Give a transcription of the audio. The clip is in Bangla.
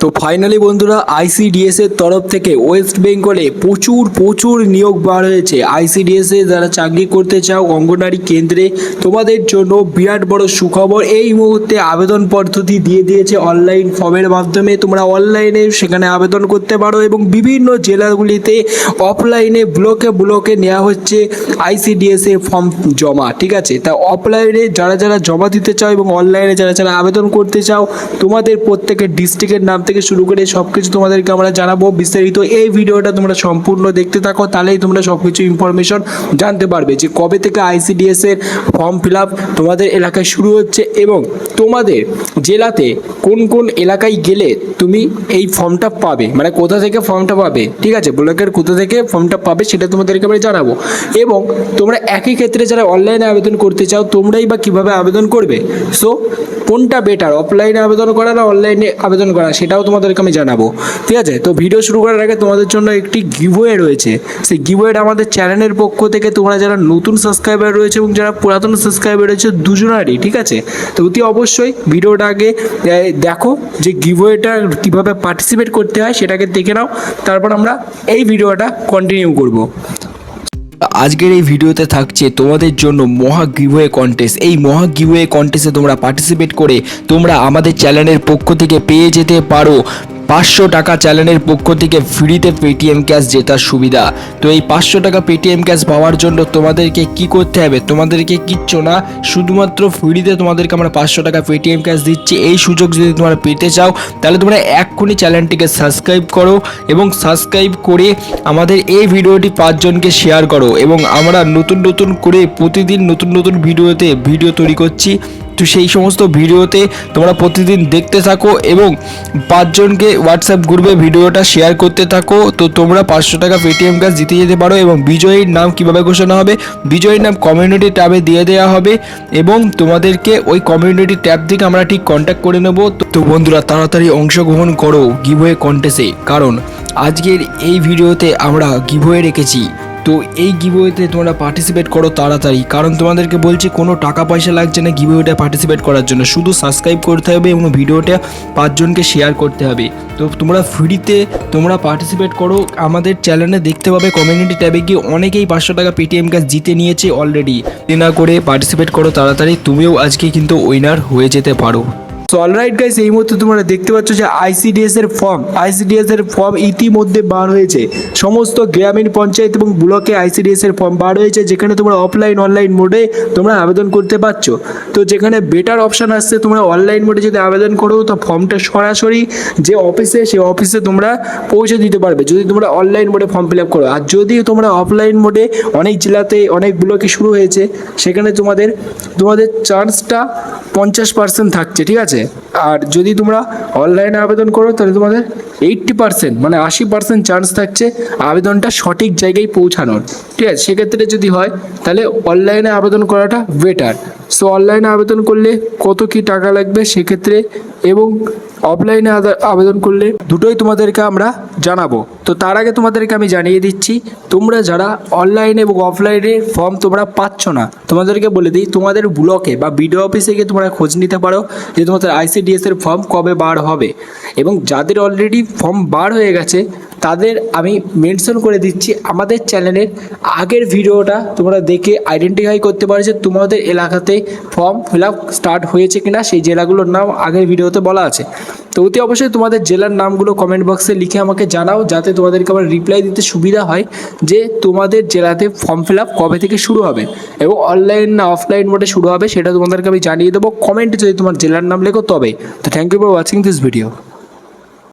তো ফাইনালি বন্ধুরা আইসিডিএস এর তরফ থেকে ওয়েস্ট বেঙ্গলে প্রচুর নিয়োগ বার হয়েছে। আইসিডিএস এ যারা চাকরি করতে চাও অঙ্গনারী কেন্দ্রে, তোমাদের জন্য বিরাট বড় সুখবর। এই মুহূর্তে আবেদন পদ্ধতি দিয়ে দিয়েছে অনলাইন ফর্মের মাধ্যমে। তোমরা অনলাইনে সেখানে আবেদন করতে পারো এবং বিভিন্ন জেলাগুলিতে অফলাইনে ব্লকে নেওয়া হচ্ছে আইসিডিএস এর ফর্ম জমা। ঠিক আছে, তা অফলাইনে যারা জমা দিতে চাও এবং অনলাইনে যারা আবেদন করতে চাও, তোমাদের প্রত্যেকের ডিস্ট্রিক্টের নাম থেকে শুরু করে সব কিছু তোমাদেরকে আমরা জানাবো বিস্তারিত। এই ভিডিওটা তোমরা সম্পূর্ণ দেখতে থাকো, তাহলেই তোমরা সব কিছু ইনফরমেশন জানতে পারবে যে কবে থেকে আইসিডিএস এর ফর্ম ফিল আপ তোমাদের এলাকায় শুরু হচ্ছে এবং তোমাদের জেলাতে কোন এলাকায় গেলে তুমি এই ফর্মটা পাবে, মানে কোথা থেকে ফর্মটা পাবে। ঠিক আছে, ব্লকের কোথা থেকে ফর্মটা পাবে সেটা তোমাদেরকে আমরা জানাবো। এবং তোমরা একই ক্ষেত্রে যারা অনলাইনে আবেদন করতে চাও, তোমরাই বা কীভাবে আবেদন করবে, সো কোনটা বেটার, অফলাইনে আবেদন করা না অনলাইনে আবেদন করা, সেটাও তোমাদেরকে আমি জানাবো। ঠিক আছে, তো ভিডিও শুরু করার আগে তোমাদের জন্য একটি গিভওয়ে রয়েছে। সেই গিভওয়েটা আমাদের চ্যানেলের পক্ষ থেকে তোমরা যারা নতুন সাবস্ক্রাইবার রয়েছে এবং যারা পুরাতন সাবস্ক্রাইবার রয়েছে দুজনারই। ঠিক আছে, তো অতি অবশ্যই ভিডিওটা আগে দেখো যে গিভওয়েটা কীভাবে পার্টিসিপেট করতে হয় সেটাকে দেখে নাও, তারপর আমরা এই ভিডিওটা কন্টিনিউ করব। আজকের এই ভিডিওতে থাকছে তোমাদের জন্য মহা গিভওয়ে কন্টেস্ট। এই মহা গিভওয়ে কন্টেস্টে তোমরা পার্টিসিপেট করে তোমরা আমাদের চ্যানেলের পক্ষ থেকে পেয়ে যেতে পারো 500 টাকা চ্যানেলের পক্ষ থেকে ফ্রিতে পেটিএম ক্যাশ জেতার সুবিধা। তো এই 500 টাকা পেটিএম ক্যাশ পাওয়ার জন্য তোমাদেরকে কি করতে হবে, তোমাদেরকে কিচ্ছু না, শুধুমাত্র ফ্রিতে তোমাদেরকে আমরা 500 টাকা পেটিএম ক্যাশ দিচ্ছি। এই সুযোগ যদি তোমরা পেতে চাও তাহলে তোমরা এক্ষুনি চ্যানেলটিকে সাবস্ক্রাইব করো এবং সাবস্ক্রাইব করে আমাদের এই ভিডিওটি 5 জনকে শেয়ার করো। এবং আমরা নতুন করে প্রতিদিন নতুন ভিডিও তৈরি করছি। তো সেই সমস্ত ভিডিওতে তোমরা প্রতিদিন দেখতে থাকো এবং 5 জনকে হোয়াটসঅ্যাপ গ্রুপে ভিডিওটা শেয়ার করতে থাকো। তো তোমরা 500 টাকা পেটিএম ক্যাশ জিতে যেতে পারো। এবং বিজয়ীর নাম কিভাবে ঘোষণা হবে, বিজয়ীর নাম কমিউনিটি ট্যাবে দিয়ে দেওয়া হবে এবং তোমাদেরকে ওই কমিউনিটি ট্যাব থেকে আমরা ঠিক কন্ট্যাক্ট করে নেব। তো বন্ধুরা তাড়াতাড়ি অংশগ্রহণ করো গিভওয়ে কন্টেস্টে, কারণ আজকের এই ভিডিওতে আমরা গিভওয়ে রেখেছি। তো এই গিভওয়েতে তোমরা পার্টিসিপেট করো তাড়াতাড়ি, কারণ তোমাদেরকে বলছি কোনো টাকা পয়সা লাগছে না গিভওয়েটা পার্টিসিপেট করার জন্য, শুধু সাবস্ক্রাইব করতে হবে এবং ভিডিওটা 5 জনকে শেয়ার করতে হবে। তো তোমরা ফ্রিতে তোমরা পার্টিসিপেট করো। আমাদের চ্যানেলে দেখতে পাবে কমিউনিটি ট্যাবে গিয়ে অনেকেই 500 টাকা পেটিএম ক্যাশ জিতে নিয়েছে অলরেডি। না করে পার্টিসিপেট করো তাড়াতাড়ি, তুমিও আজকে কিন্তু উইনার হয়ে যেতে পারো। সো অলরাইট গাইস, এই মুহূর্তে তোমরা দেখতে পাচ্ছ যে আইসিডিএস এর ফর্ম ইতিমধ্যে বার হয়েছে। সমস্ত গ্রামীণ পঞ্চায়েত এবং ব্লকে আইসিডিএস এর ফর্ম বার হয়েছে, যেখানে তোমরা অনলাইন মোডে তোমরা আবেদন করতে পারছো। তো যেখানে বেটার অপশান আসছে, তোমরা অনলাইন মোডে যদি আবেদন করো তো ফর্মটা সরাসরি যে অফিসে সেই অফিসে তোমরা পৌঁছে দিতে পারবে যদি তোমরা অনলাইন মোডে ফর্ম ফিল আপ করো। আর যদি তোমরা অফলাইন মোডে, অনেক জেলাতে অনেক ব্লকে শুরু হয়েছে, সেখানে তোমাদের চান্সটা 50% থাকছে। ঠিক আছে, আর যদি তোমরা অনলাইনে আবেদন করো তাহলে তোমাদের 80% মানে 80% চান্স থাকছে আবেদনটা সঠিক জায়গায় পৌঁছানোর। ঠিক আছে, সেক্ষেত্রে যদি হয় তাহলে অনলাইনে আবেদন করাটা বেটার। সো অনলাইনে আবেদন করলে কত কি টাকা লাগবে সেক্ষেত্রে এবং অফলাইনে আবেদন করলে দুটোই তোমাদেরকে আমরা জানাবো। তো তার আগে তোমাদেরকে আমি জানিয়ে দিচ্ছি, তোমরা যারা অনলাইনে এবং অফলাইনে ফর্ম তোমরা পাচ্ছ না, তোমাদেরকে বলে দিই তোমাদের ব্লকে বা বিডিও অফিসে গিয়ে তোমরা খোঁজ নিতে পারো যে তোমাদের আইসিডিএস এর ফর্ম কবে বার হবে। এবং যাদের অলরেডি ফর্ম বার হয়ে গেছে তাদের আমি মেনশন করে দিচ্ছি আমাদের চ্যানেলের আগের ভিডিওটা তোমরা দেখে আইডেন্টিফাই করতে পারো যে তোমাদের এলাকাতে ফর্ম ফিল আপ স্টার্ট হয়েছে কিনা। সেই জেলাগুলোর নাম আগের ভিডিওতে বলা আছে। তো অতি অবশ্যই তোমাদের জেলার নামগুলো কমেন্ট বক্সে লিখে আমাকে জানাও, যাতে তোমাদেরকে আবার রিপ্লাই দিতে সুবিধা হয় যে তোমাদের জেলাতে ফর্ম ফিল আপ কবে থেকে শুরু হবে এবং অনলাইন না অফলাইন মোডে শুরু হবে সেটা তোমাদেরকে আমি জানিয়ে দেবো কমেন্টে যদি তোমার জেলার নাম লেখো তবে। তো thank you for watching this video.